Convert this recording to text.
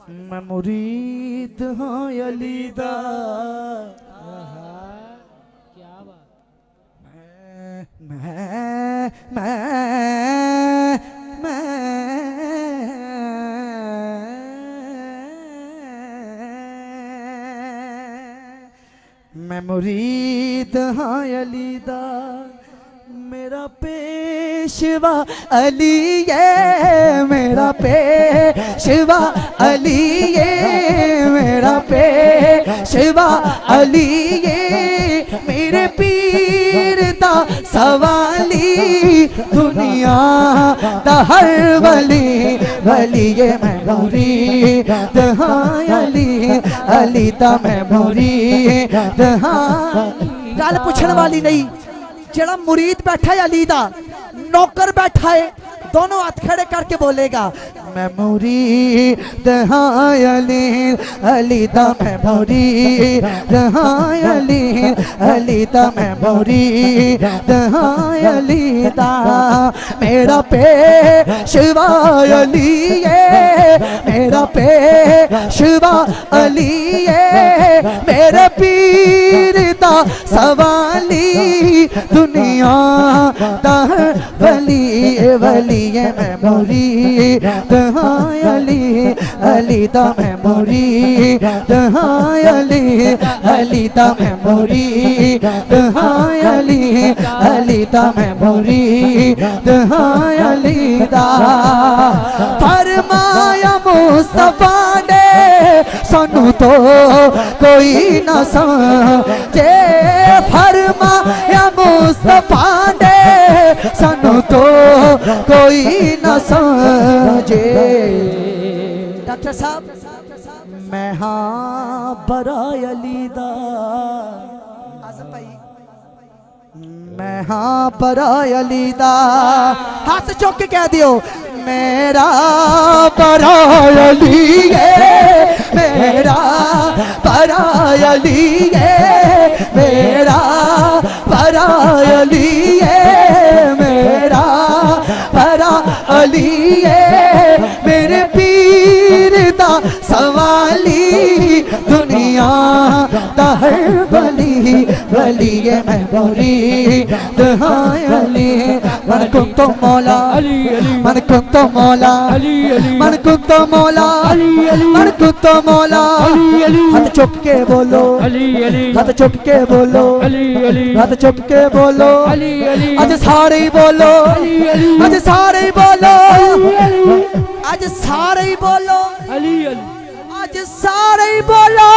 मैं मुरीद हाँ अली दा। क्या बात। मैं मुरीद हाँ अली दा। मेरा पेशवा अली ये, मेरा पेशवा अली ये, मेरा पेशवा अली ये, मेरे पीर दा सवाली दुनिया दा हर वली वली ये। मैं मुरीद हाँ अली, अली दा मैं मुरीद हाँ। गल पूछने वाली नहीं, जेड़ा मुरीद बैठा है अली दा, नौकर बैठा है, दोनों हाथ खड़े करके बोलेगा मैं मुरीद हाँ अली, अली दा मैं मुरीद हाँ अली, अली दा मैं मुरीद हाँ अली दा। मेरा पेशवा अली ये, मेरा पेशवा अली ये, मेरे पीर दा सवाली दुनिया दा वली वली ये। मैं मुरीद हाँ अली, अली दा मैं मुरीद हाँ अली, अली दा मैं मुरीद हाँ अली, अली दा मैं मुरीद हाँ अली दा। फरमाया मुस्तफा ने सानू तो कोई ना समझे, फरमाया मुस्तफा ने सानू तो कोई ना समझे। डॉक्टर साहब मैं हाँ बरा अली दा। आज़म भाई मैं हाँ बरा अली दा। हाथ चौक के कह दियो मेरा बरा अली है, मेरा बरा अली है, मेरा बरा अली है, मेरा बरा अली है, मेरे पीर दा सवाली दुनिया दा हर वली वली ये। मैं मुरीद हाँ अली, मन कुंतो मौला अली अली, मन कुंतो मौला अली अली, मन कुंतो मौला अली अली, मन कुंतो मौला अली अली। हाथ चुक के बोलो अली अली, हाथ चुक के बोलो अली अली, हाथ चुक के बोलो अली अली। आज सारे ही बोलो अली अली, आज सारे ही बोलो अली अली, आज सारे ही बोलो अली अली, आज सारे ही बोलो